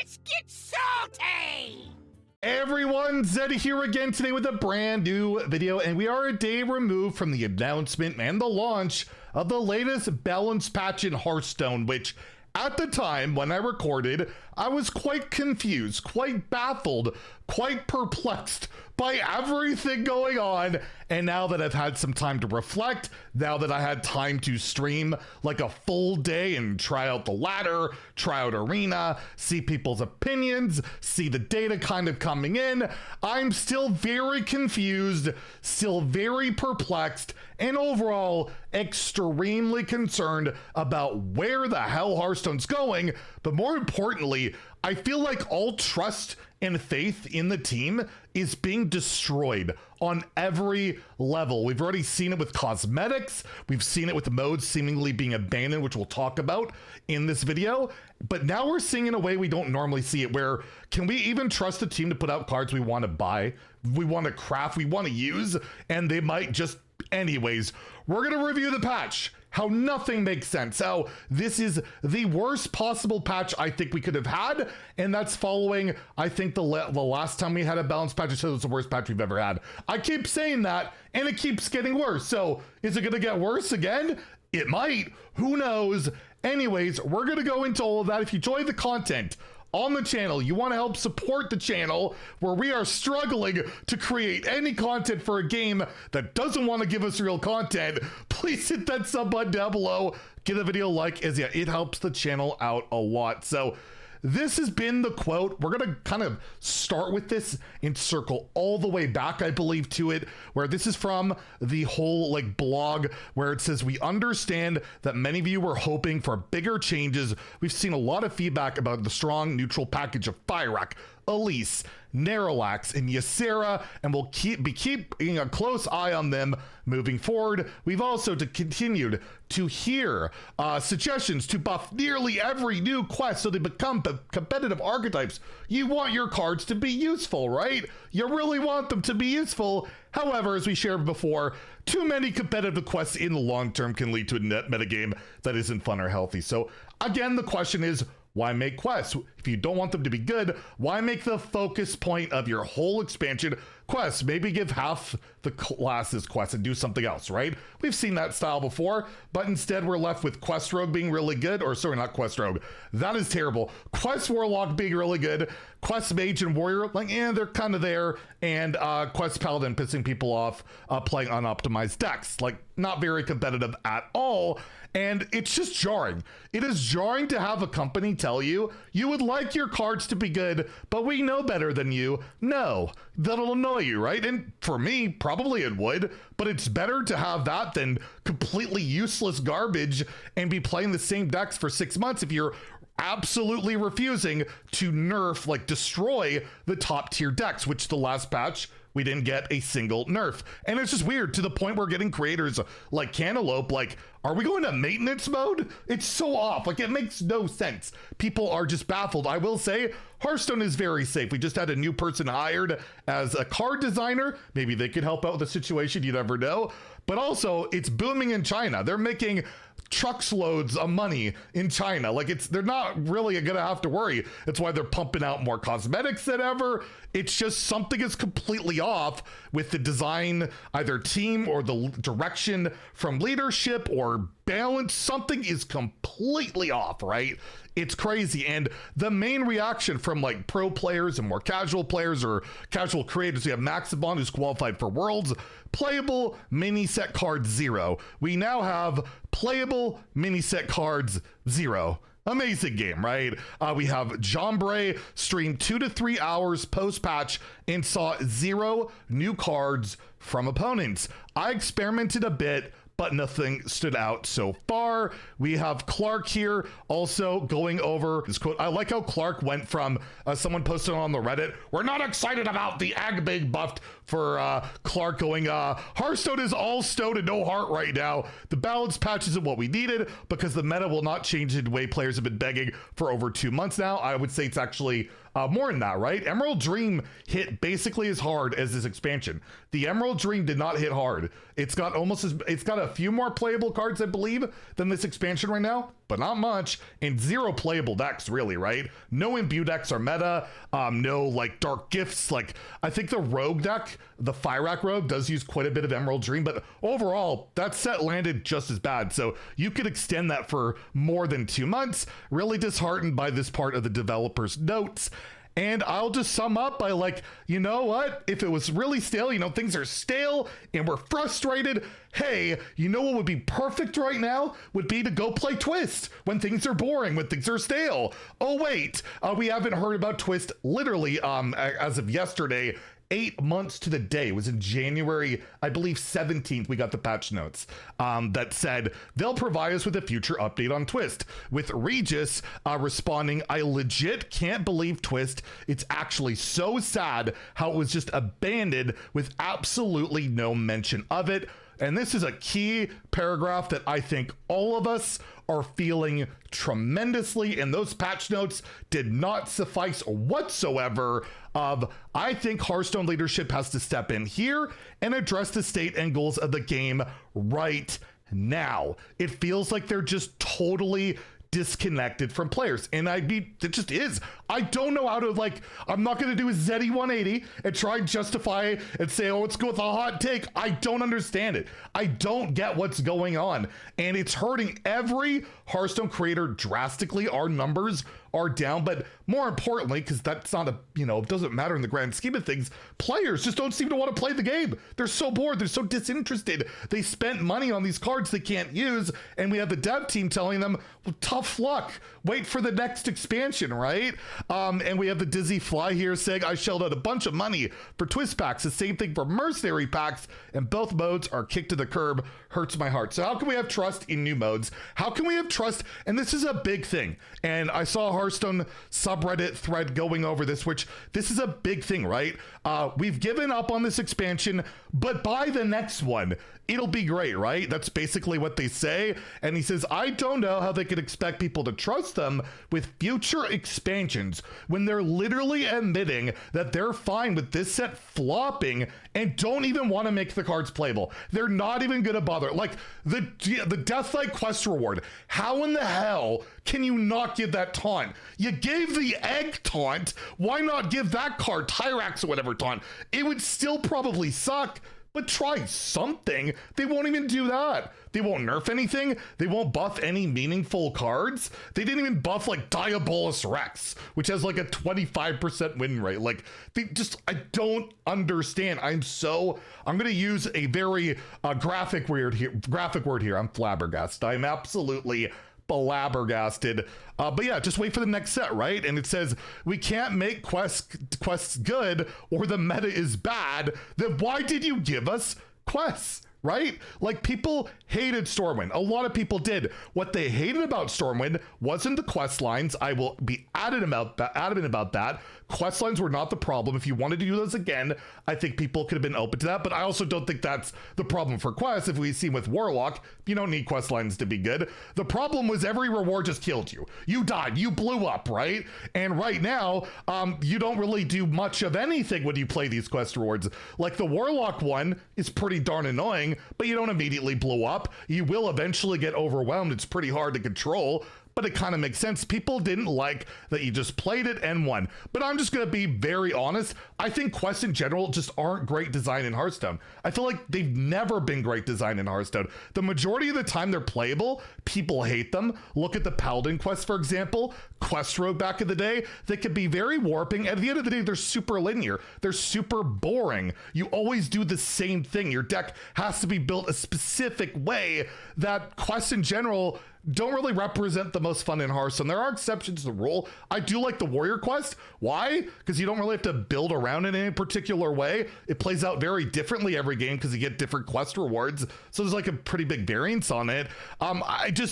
Let's get salty! Hey everyone, Zeddy here again today with a brand new video, and we are a day removed from the announcement and the launch of the latest balance patch in Hearthstone, which at the time when I recorded, I was quite confused, quite baffled, quite perplexed by everything going on. And now that I've had some time to reflect, now that I had time to stream like a full day and try out the ladder, try out arena, see people's opinions, see the data kind of coming in, I'm still very confused, still very perplexed, and overall extremely concerned about where the hell Hearthstone's going. But more importantly, I feel like all trust and faith in the team is being destroyed on every level. We've already seen it with cosmetics. We've seen it with the modes seemingly being abandoned, which we'll talk about in this video. But now we're seeing in a way we don't normally see it, where can we even trust the team to put out cards we want to buy, we want to craft, we want to use, and they might just anyways. We're going to review the patch, how nothing makes sense, how this is the worst possible patch I think we could have had, and that's following, I think, the last time we had a balanced patch, I said it was the worst patch we've ever had. I keep saying that, and it keeps getting worse. So is it going to get worse again? It might. Who knows? Anyways, we're going to go into all of that. If you enjoy the content on the channel, you want to help support the channel where we are struggling to create any content for a game that doesn't want to give us real content, please hit that sub button down below, give the video a like, as yeah, it helps the channel out a lot. So this has been the quote. We're going to kind of start with this and circle all the way back, I believe, to it, where this is from the whole like blog where it says, we understand that many of you were hoping for bigger changes. We've seen a lot of feedback about the strong neutral package of Fyrak, Elise, Narrowlax, and Ysera, and we'll be keeping a close eye on them moving forward. We've also continued to hear suggestions to buff nearly every new quest so they become competitive archetypes. You want your cards to be useful, right? You really want them to be useful. However, as we shared before, too many competitive quests in the long term can lead to a net metagame that isn't fun or healthy. So again, the question is, why make quests? If you don't want them to be good, why make the focus point of your whole expansion quests? Maybe give half the classes quests and do something else, right? We've seen that style before, but instead we're left with Quest Rogue being really good, or sorry, not Quest Rogue. That is terrible. Quest Warlock being really good, Quest Mage and Warrior, like, they're kind of there, and Quest Paladin pissing people off playing unoptimized decks, like not very competitive at all. And it's just jarring. It is jarring to have a company tell you, you would like your cards to be good, but we know better than you. No, that'll annoy you, right? And for me, probably it would, but it's better to have that than completely useless garbage and be playing the same decks for 6 months if you're absolutely refusing to nerf, like destroy the top tier decks, which the last patch, we didn't get a single nerf. And it's just weird to the point where getting creators like Cantaloupe, like, are we going to maintenance mode? It's so off. Like, it makes no sense. People are just baffled. I will say Hearthstone is very safe. We just had a new person hired as a card designer. Maybe they could help out with the situation. You never know. But also, it's booming in China. They're making trucks loads of money in China. Like, they're not really gonna have to worry. That's why they're pumping out more cosmetics than ever. It's just something is completely off with the design, either team or the direction from leadership or balance. Something is completely off, right? It's crazy. And the main reaction from like pro players and more casual players or casual creators, we have Maxibon, who's qualified for Worlds, playable mini set cards 0. We now have playable mini set cards 0. Amazing game, right? We have Jombre streamed 2 to 3 hours post-patch and saw 0 new cards from opponents. I experimented a bit, but nothing stood out so far. We have Clark here also going over this quote. I like how Clark went from someone posted on the Reddit, we're not excited about the ag big buffed, for Clark going, Hearthstone is all stone and no heart right now. The balance patch isn't what we needed because the meta will not change the way players have been begging for over 2 months now. I would say it's actually more than that, right? Emerald Dream hit basically as hard as this expansion. The Emerald Dream did not hit hard. It's got a few more playable cards, I believe, than this expansion right now. but not much, and 0 playable decks, really, right? No imbue decks are meta, no like dark gifts. Like, I think the rogue deck, the Fyrakk rogue, does use quite a bit of Emerald Dream, but overall, that set landed just as bad. So you could extend that for more than 2 months. Really disheartened by this part of the developer's notes. And I'll just sum up by like, you know what? If it was really stale, you know, things are stale and we're frustrated. Hey, you know what would be perfect right now? Would be to go play Twist when things are boring, when things are stale. Oh, wait, we haven't heard about Twist literally as of yesterday. 8 months to the day. It was in January, I believe 17th, we got the patch notes that said they'll provide us with a future update on Twist, with Regis responding, I legit can't believe Twist. It's actually so sad how it was just abandoned with absolutely no mention of it. And this is a key paragraph that I think all of us are feeling tremendously, and those patch notes did not suffice whatsoever. I think Hearthstone leadership has to step in here and address the state and goals of the game right now. It feels like they're just totally disconnected from players, and it just is. I don't know how to, like, I'm not going to do a Zeddy 180 and try and justify and say, oh, let's go with a hot take. I don't understand it. I don't get what's going on, and it's hurting every Hearthstone creator drastically. Our numbers are down, but more importantly, because that's not it doesn't matter in the grand scheme of things, players just don't seem to want to play the game. They're so bored. They're so disinterested. They spent money on these cards they can't use, and we have the dev team telling them, well, tough luck. Wait for the next expansion, right? And we have the Dizzy Fly here saying, I shelled out a bunch of money for Twist packs. The same thing for Mercenary packs, and both modes are kicked to the curb. Hurts my heart. So how can we have trust in new modes? How can we have trust? And this is a big thing. And I saw a Hearthstone subreddit thread going over this, which this is a big thing, right? We've given up on this expansion, but by the next one, it'll be great, right? That's basically what they say. And he says, I don't know how they could expect people to trust them with future expansions when they're literally admitting that they're fine with this set flopping and don't even want to make the cards playable. They're not even going to bother. Like the Deathlight quest reward. How in the hell can you not give that taunt? You gave the egg taunt. Why not give that card Tyrax or whatever taunt? It would still probably suck, but try something. They won't even do that. They won't nerf anything. They won't buff any meaningful cards. They didn't even buff like Diabolus Rex, which has like a 25% win rate. Like I don't understand. I'm gonna use a very graphic word here. I'm flabbergasted. I'm absolutely flabbergasted. But yeah, just wait for the next set, right? And it says we can't make quests good or the meta is bad. Then why did you give us quests? Right? Like, people hated Stormwind. A lot of people did. What they hated about Stormwind wasn't the quest lines. I will be adamant about that. Quest lines were not the problem. If you wanted to do those again, I think people could have been open to that. But I also don't think that's the problem for quests. If we see with Warlock, you don't need quest lines to be good. The problem was every reward just killed you. You died. You blew up, right? And right now, you don't really do much of anything when you play these quest rewards. Like the Warlock one is pretty darn annoying, but you don't immediately blow up. You will eventually get overwhelmed. It's pretty hard to control, but it kind of makes sense. People didn't like that you just played it and won. But I'm just going to be very honest. I think quests in general just aren't great design in Hearthstone. I feel like they've never been great design in Hearthstone. The majority of the time they're playable, people hate them. Look at the Paladin quest, for example. Quest Road back in the day, they could be very warping. At the end of the day, they're super linear. They're super boring. You always do the same thing. Your deck has to be built a specific way. That quests in general don't really represent the most fun in Hearthstone. There are exceptions to the rule. I do like the Warrior quest. Why? Because you don't really have to build around it in any particular way. It plays out very differently every game because you get different quest rewards. So there's like a pretty big variance on it.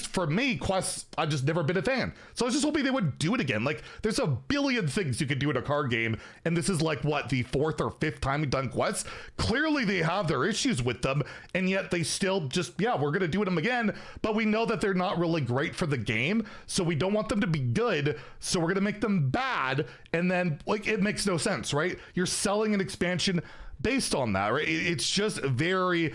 For me, quests, I've just never been a fan. So I was just hoping they would do it again. Like, there's a billion things you could do in a card game, and this is like, what, the 4th or 5th time we've done quests? Clearly they have their issues with them, and yet they still just, yeah, we're gonna do them again, but we know that they're not really great for the game, so we don't want them to be good, so we're gonna make them bad, and then, like, it makes no sense, right? You're selling an expansion based on that, right? It's just very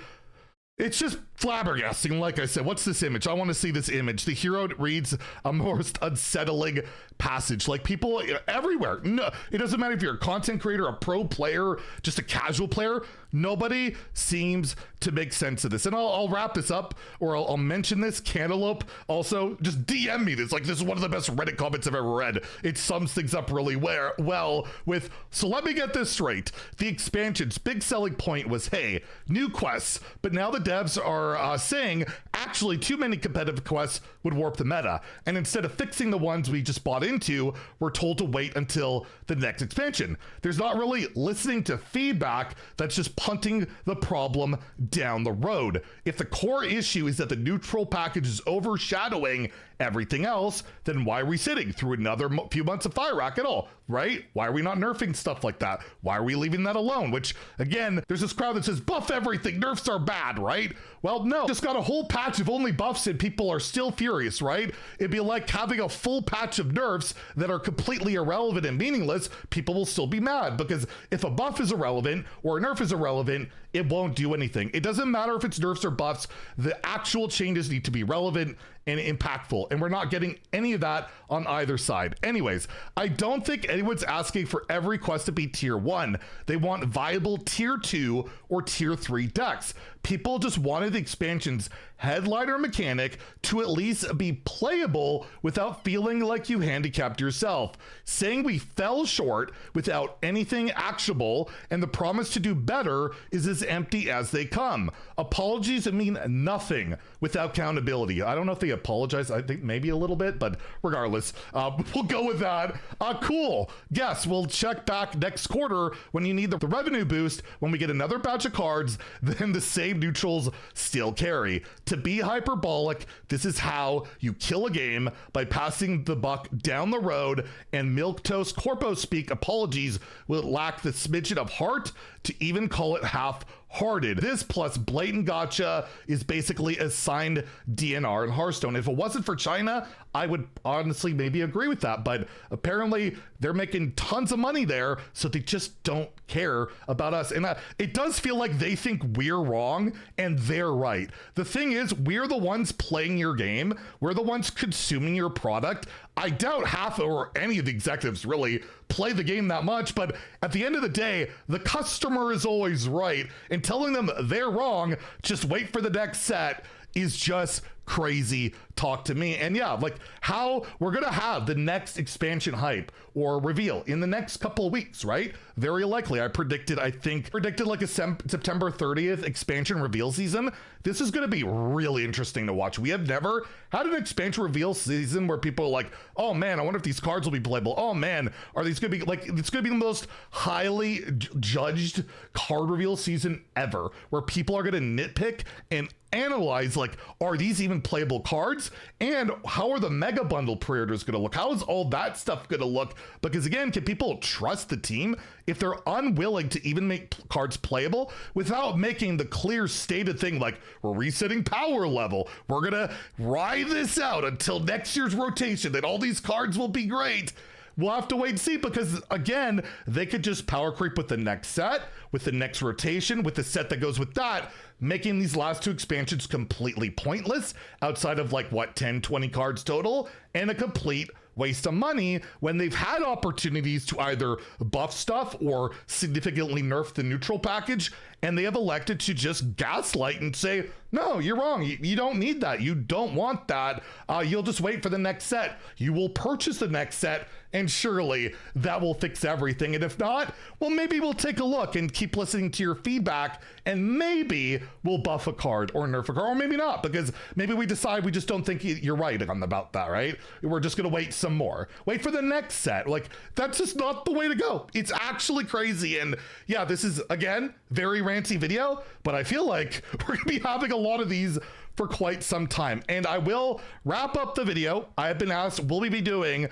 It's just flabbergasting. Like I said, what's this image? I want to see this image. The hero reads a most unsettling passage. Like people everywhere. No, it doesn't matter if you're a content creator, a pro player, just a casual player. Nobody seems to make sense of this. And I'll wrap this up, or I'll mention this. Cantaloupe also just DM me this. Like, this is one of the best Reddit comments I've ever read. It sums things up really well with, so let me get this straight. The expansion's big selling point was, hey, new quests, but now the devs are saying actually too many competitive quests would warp the meta. And instead of fixing the ones we just bought into, we're told to wait until the next expansion. There's not really listening to feedback. That's just punting the problem down the road. If the core issue is that the neutral package is overshadowing everything else, then why are we sitting through another few months of Fire Rack at all, right? Why are we not nerfing stuff like that? Why are we leaving that alone? Which, again, there's this crowd that says buff everything, nerfs are bad, right? Well, no, just got a whole patch of only buffs and people are still furious, right? It'd be like having a full patch of nerfs that are completely irrelevant and meaningless. People will still be mad, because if a buff is irrelevant or a nerf is irrelevant, it won't do anything. It doesn't matter if it's nerfs or buffs. The actual changes need to be relevant and impactful, and we're not getting any of that on either side. Anyways, I don't think anyone's asking for every quest to be tier 1. They want viable tier 2 or tier 3 decks. People just wanted the expansion's headliner mechanic to at least be playable without feeling like you handicapped yourself. Saying we fell short without anything actionable and the promise to do better is as empty as they come. Apologies mean nothing without accountability. I don't know if they apologize. I think maybe a little bit, but regardless, we'll go with that. Cool. Yes, we'll check back next quarter when you need the revenue boost. When we get another batch of cards, then the same neutrals still carry. To be hyperbolic, this is how you kill a game, by passing the buck down the road, and milquetoast corpo speak apologies will lack the smidgen of heart to even call it half-hearted. This plus blatant gotcha is basically assigned DNR in Hearthstone. If it wasn't for China, I would honestly maybe agree with that, but apparently they're making tons of money there, so they just don't care about us. And it does feel like they think we're wrong and they're right. The thing is, we're the ones playing your game. We're the ones consuming your product. I doubt half or any of the executives really play the game that much, but at the end of the day, the customer is always right, and telling them they're wrong, just wait for the next set, is just crazy talk to me. And yeah, like how we're gonna have the next expansion hype or reveal in the next couple of weeks, right? Very likely. I predicted like a September 30th expansion reveal season. This is gonna be really interesting to watch. We have never had an expansion reveal season where people are like, oh man, I wonder if these cards will be playable. Oh man, are these gonna be like, it's gonna be the most highly judged card reveal season ever, where people are gonna nitpick and analyze, like, are these even playable cards? And how are the mega bundle pre-orders gonna look? How is all that stuff gonna look? Because again, can people trust the team if they're unwilling to even make cards playable without making the clear stated thing like, we're resetting power level, we're gonna ride this out until next year's rotation, that all these cards will be great? We'll have to wait and see, because again, they could just power creep with the next set, with the next rotation, with the set that goes with that, making these last two expansions completely pointless outside of like, what, 10, 20 cards total, and a complete waste of money when they've had opportunities to either buff stuff or significantly nerf the neutral package, and they have elected to just gaslight and say, no, you're wrong. You don't need that. You don't want that. You'll just wait for the next set. You will purchase the next set, and surely that will fix everything. And if not, well, maybe we'll take a look and keep listening to your feedback, and maybe we'll buff a card or nerf a card, or maybe not, because maybe we decide we just don't think you're right about that, right? We're just gonna wait some more. Wait for the next set. Like, that's just not the way to go. It's actually crazy. And yeah, this is, again, very ranty video, but I feel like we're gonna be having a lot of these for quite some time. And I will wrap up the video. I have been asked, will we be doing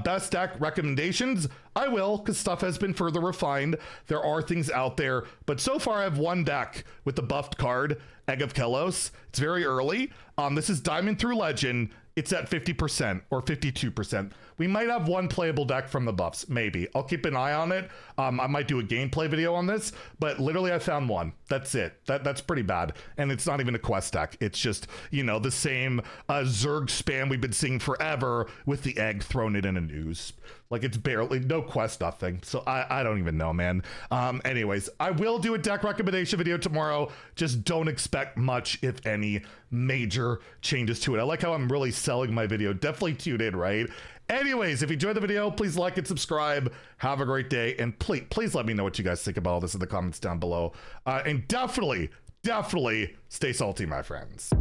best deck recommendations? I will, because stuff has been further refined. There are things out there, but so far I have one deck with the buffed card, Egg of Kelos. It's very early. This is Diamond through Legend. It's at 50% or 52%, We might have one playable deck from the buffs, maybe. I'll keep an eye on it. I might do a gameplay video on this, but literally I found one. That's it. That's pretty bad. And it's not even a quest deck. It's just, you know, the same Zerg spam we've been seeing forever with the egg thrown in a news. Like, it's barely, no quest, nothing. So I don't even know, man. Anyways, I will do a deck recommendation video tomorrow. Just don't expect much, if any, major changes to it. I like how I'm really selling my video. Definitely tune in, right? Anyways, if you enjoyed the video, please like and subscribe. Have a great day. And please let me know what you guys think about all this in the comments down below. And definitely stay salty, my friends.